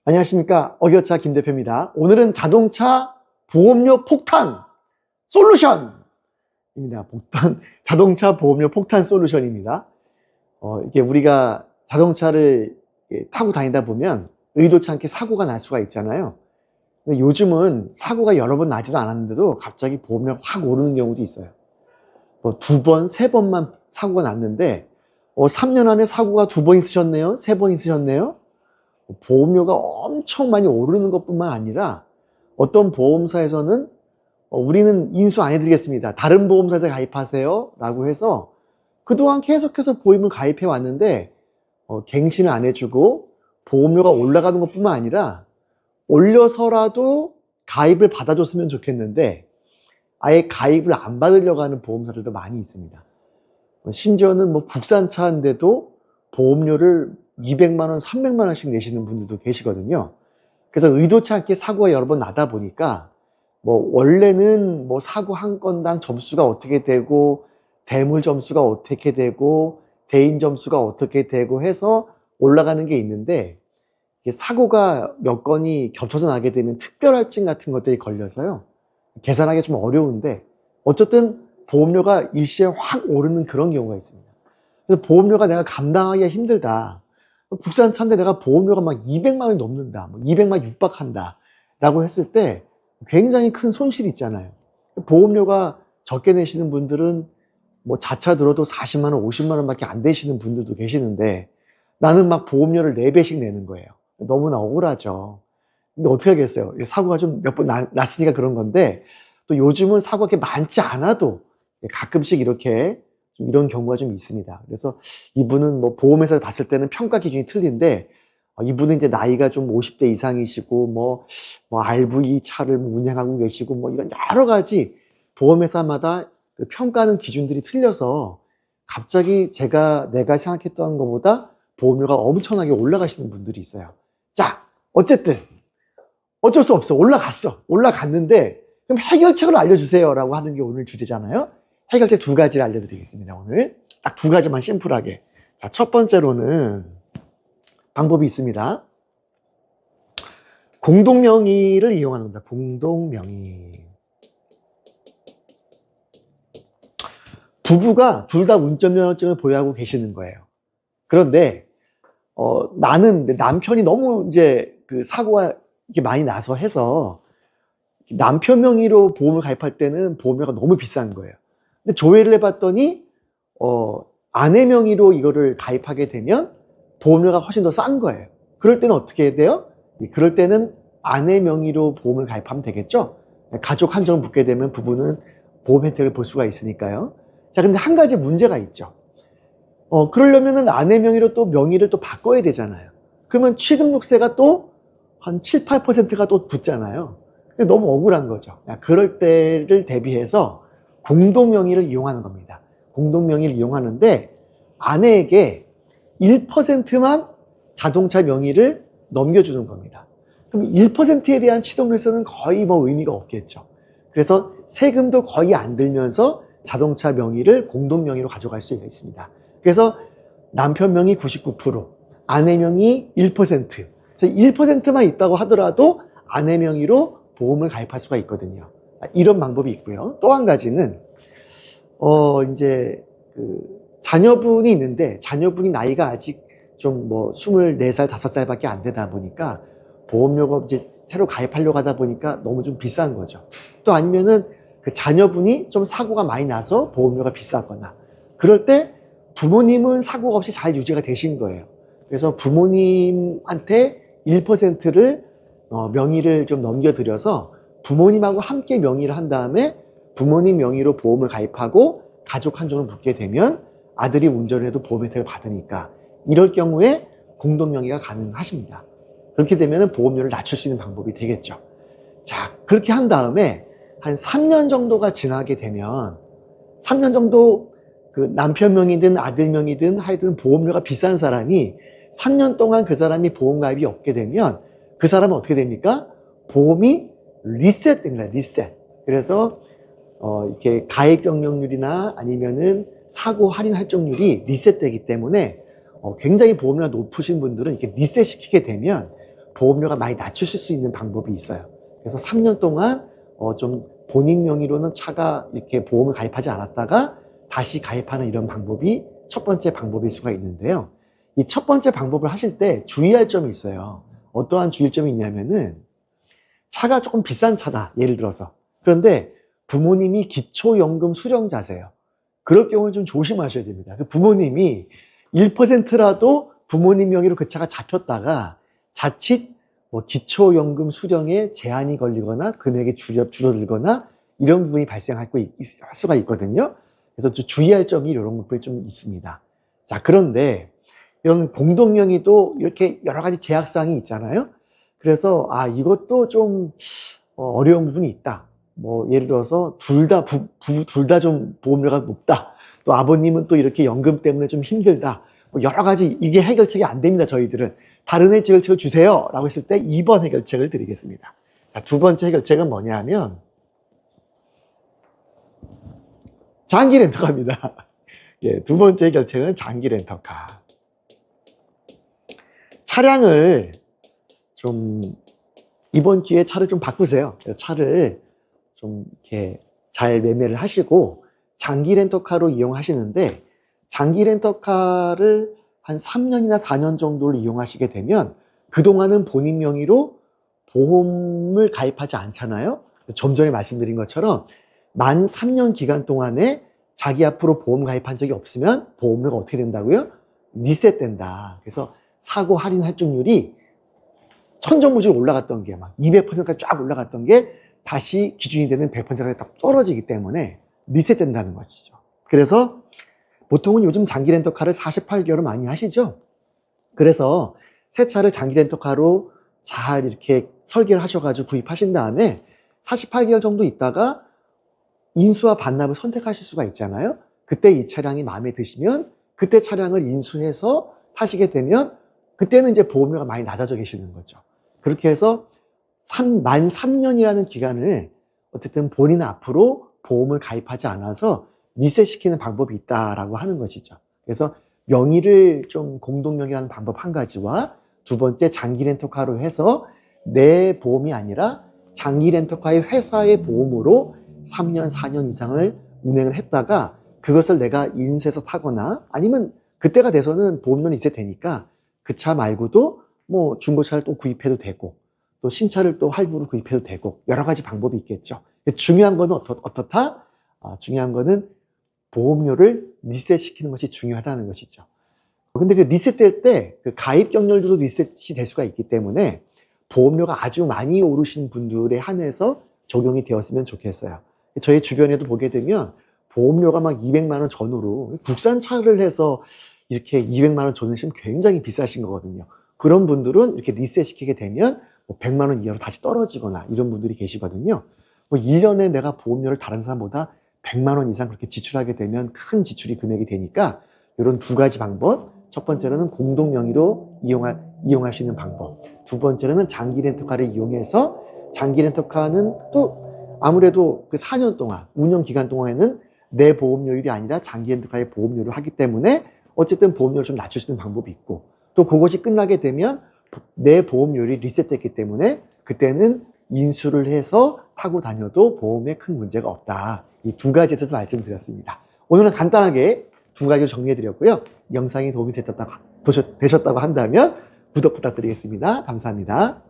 안녕하십니까. 어기어차 김 대표입니다. 오늘은 자동차 보험료 폭탄 솔루션입니다. 자동차 보험료 폭탄 솔루션입니다. 이게 우리가 자동차를 타고 다니다 보면 의도치 않게 사고가 날 수가 있잖아요. 근데 요즘은 사고가 여러 번 나지도 않았는데도 갑자기 보험료가 확 오르는 경우도 있어요. 두 번, 세 번만 사고가 났는데 3년 안에 사고가 2번 있으셨네요? 3번 있으셨네요? 보험료가 엄청 많이 오르는 것뿐만 아니라 어떤 보험사에서는 우리는 인수 안 해드리겠습니다. 다른 보험사에서 가입하세요 라고 해서 그동안 계속해서 보험을 가입해 왔는데 갱신을 안 해주고 보험료가 올라가는 것뿐만 아니라 올려서라도 가입을 받아줬으면 좋겠는데 아예 가입을 안 받으려고 하는 보험사들도 많이 있습니다. 심지어는 국산차인데도 보험료를 200만 원, 300만 원씩 내시는 분들도 계시거든요. 그래서 의도치 않게 사고가 여러 번 나다 보니까 원래는 사고 한 건당 점수가 어떻게 되고 대물 점수가 어떻게 되고 대인 점수가 어떻게 되고 해서 올라가는 게 있는데 사고가 몇 건이 겹쳐서 나게 되면 특별할증 같은 것들이 걸려서요. 계산하기 좀 어려운데 어쨌든 보험료가 일시에 확 오르는 그런 경우가 있습니다. 그래서 보험료가 내가 감당하기가 힘들다. 국산차인데 내가 보험료가 막 200만 원이 넘는다. 200만 육박한다. 라고 했을 때 굉장히 큰 손실이 있잖아요. 보험료가 적게 내시는 분들은 자차 들어도 40만 원, 50만 원밖에 안 되시는 분들도 계시는데 나는 막 보험료를 4배씩 내는 거예요. 너무나 억울하죠. 근데 어떻게 하겠어요? 사고가 좀 몇 번 났으니까 그런 건데 또 요즘은 사고가 그렇게 많지 않아도 가끔씩 이렇게 좀 이런 경우가 좀 있습니다. 그래서 이분은 보험회사에 봤을 때는 평가 기준이 틀린데 이분은 이제 나이가 좀 50대 이상이시고 RV 차를 운행하고 계시고 이런 여러 가지 보험회사마다 그 평가하는 기준들이 틀려서 갑자기 내가 생각했던 것보다 보험료가 엄청나게 올라가시는 분들이 있어요. 자, 어쨌든 어쩔 수 없어. 올라갔는데 그럼 해결책을 알려주세요 라고 하는 게 오늘 주제잖아요. 해결책 2가지를 알려드리겠습니다. 오늘 딱 2가지만 심플하게. 자, 첫 번째로는 방법이 있습니다. 공동명의를 이용하는 겁니다. 공동명의. 부부가 둘 다 운전면허증을 보유하고 계시는 거예요. 그런데 나는 남편이 너무 이제 그 사고가 이렇게 많이 나서 해서 남편 명의로 보험을 가입할 때는 보험료가 너무 비싼 거예요. 근데 조회를 해봤더니 아내 명의로 이거를 가입하게 되면 보험료가 훨씬 더 싼 거예요. 그럴 때는 어떻게 해야 돼요? 그럴 때는 아내 명의로 보험을 가입하면 되겠죠. 가족 한정을 붙게 되면 부부는 보험 혜택을 볼 수가 있으니까요. 자, 근데 한 가지 문제가 있죠. 그러려면은 아내 명의로 또 명의를 또 바꿔야 되잖아요. 그러면 취등록세가 또 한 7, 8%가 또 붙잖아요. 너무 억울한 거죠. 그럴 때를 대비해서 공동명의를 이용하는 겁니다. 공동명의를 이용하는데 아내에게 1%만 자동차 명의를 넘겨주는 겁니다. 그럼 1%에 대한 취등록세는 거의 의미가 없겠죠. 그래서 세금도 거의 안 들면서 자동차 명의를 공동명의로 가져갈 수가 있습니다. 그래서 남편 명의 99%, 아내 명의 1%. 그래서 1%만 있다고 하더라도 아내 명의로 보험을 가입할 수가 있거든요. 이런 방법이 있고요. 또 한 가지는 이제 자녀분이 있는데 자녀분이 나이가 아직 좀 24살, 5살밖에 안 되다 보니까 보험료가 이제 새로 가입하려고 하다 보니까 너무 좀 비싼 거죠. 또 아니면은 그 자녀분이 좀 사고가 많이 나서 보험료가 비싸거나 그럴 때 부모님은 사고가 없이 잘 유지가 되신 거예요. 그래서 부모님한테 1%를 명의를 좀 넘겨드려서 부모님하고 함께 명의를 한 다음에 부모님 명의로 보험을 가입하고 가족 한정을 붙게 되면 아들이 운전을 해도 보험 혜택을 받으니까 이럴 경우에 공동명의가 가능하십니다. 그렇게 되면 보험료를 낮출 수 있는 방법이 되겠죠. 자, 그렇게 한 다음에 한 3년 정도가 지나게 되면 3년 정도 그 남편 명의든 아들 명의든 하여튼 보험료가 비싼 사람이 3년 동안 그 사람이 보험 가입이 없게 되면 그 사람은 어떻게 됩니까? 보험이 리셋됩니다. 리셋. 그래서 이렇게 가입 변경률이나 아니면은 사고 할인 할증률이 리셋되기 때문에 굉장히 보험료가 높으신 분들은 이렇게 리셋 시키게 되면 보험료가 많이 낮추실 수 있는 방법이 있어요. 그래서 3년 동안 좀 본인 명의로는 차가 이렇게 보험을 가입하지 않았다가 다시 가입하는 이런 방법이 첫 번째 방법일 수가 있는데요. 이 첫 번째 방법을 하실 때 주의할 점이 있어요. 어떠한 주의할 점이 있냐면은 차가 조금 비싼 차다, 예를 들어서. 그런데 부모님이 기초연금 수령자세요. 그럴 경우는 좀 조심하셔야 됩니다. 그 부모님이 1%라도 부모님 명의로 그 차가 잡혔다가 자칫 기초연금 수령에 제한이 걸리거나 금액이 줄어들거나 이런 부분이 발생할 수가 있거든요. 그래서 좀 주의할 점이 이런 부분이 좀 있습니다. 자, 그런데 이런 공동명의도 이렇게 여러 가지 제약사항이 있잖아요. 그래서 이것도 좀 어려운 부분이 있다. 예를 들어서 둘 다 좀 보험료가 높다. 또 아버님은 또 이렇게 연금 때문에 좀 힘들다. 여러 가지 이게 해결책이 안 됩니다. 저희들은 다른 해결책을 주세요 라고 했을 때 2번 해결책을 드리겠습니다. 자, 두 번째 해결책은 뭐냐면 장기 렌터카입니다. 예, 두 번째 해결책은 장기 렌터카. 차량을 좀 이번 기회에 차를 좀 바꾸세요. 차를 좀 이렇게 잘 매매를 하시고 장기 렌터카로 이용하시는데, 장기 렌터카를 한 3년이나 4년 정도를 이용하시게 되면 그동안은 본인 명의로 보험을 가입하지 않잖아요. 좀 전에 말씀드린 것처럼 만 3년 기간 동안에 자기 앞으로 보험 가입한 적이 없으면 보험료가 어떻게 된다고요? 리셋된다. 그래서 사고 할인 할증률이 천정부지로 올라갔던 게 막 200%까지 쫙 올라갔던 게 다시 기준이 되는 100%까지 딱 떨어지기 때문에 리셋된다는 것이죠. 그래서 보통은 요즘 장기 렌터카를 48개월을 많이 하시죠. 그래서 새 차를 장기 렌터카로 잘 이렇게 설계를 하셔가지고 구입하신 다음에 48개월 정도 있다가 인수와 반납을 선택하실 수가 있잖아요. 그때 이 차량이 마음에 드시면 그때 차량을 인수해서 타시게 되면 그때는 이제 보험료가 많이 낮아져 계시는 거죠. 그렇게 해서 만 3년이라는 기간을 어쨌든 본인 앞으로 보험을 가입하지 않아서 리셋시키는 방법이 있다라고 하는 것이죠. 그래서 명의를 좀 공동명의하는 방법 한 가지와 두 번째 장기 렌터카로 해서 내 보험이 아니라 장기 렌터카의 회사의 보험으로 3년, 4년 이상을 운행을 했다가 그것을 내가 인수해서 타거나 아니면 그때가 돼서는 보험료는 리셋되니까 그 차 말고도 중고차를 또 구입해도 되고 또 신차를 또 할부로 구입해도 되고 여러 가지 방법이 있겠죠. 중요한 거는 어떻다? 중요한 거는 보험료를 리셋시키는 것이 중요하다는 것이죠. 근데 그 리셋될 때 그 가입 경렬도 리셋이 될 수가 있기 때문에 보험료가 아주 많이 오르신 분들에 한해서 적용이 되었으면 좋겠어요. 저희 주변에도 보게 되면 보험료가 막 200만 원 전후로 국산차를 해서 이렇게 200만 원 전후시면 굉장히 비싸신 거거든요. 그런 분들은 이렇게 리셋시키게 되면 100만 원 이하로 다시 떨어지거나 이런 분들이 계시거든요. 1년에 내가 보험료를 다른 사람보다 100만 원 이상 그렇게 지출하게 되면 큰 지출이 금액이 되니까 이런 두 가지 방법, 첫 번째로는 공동 명의로 이용할 수 있는 방법, 두 번째로는 장기 렌터카를 이용해서 장기 렌터카는 또 아무래도 그 4년 동안 운영 기간 동안에는 내 보험료율이 아니라 장기 렌터카의 보험료를 하기 때문에 어쨌든 보험료를 좀 낮출 수 있는 방법이 있고 또 그것이 끝나게 되면 내 보험료율이 리셋됐기 때문에 그때는 인수를 해서 타고 다녀도 보험에 큰 문제가 없다. 이 두 가지에 대해서 말씀드렸습니다. 오늘은 간단하게 두 가지를 정리해드렸고요. 영상이 도움이 되셨다고 한다면 구독 부탁드리겠습니다. 감사합니다.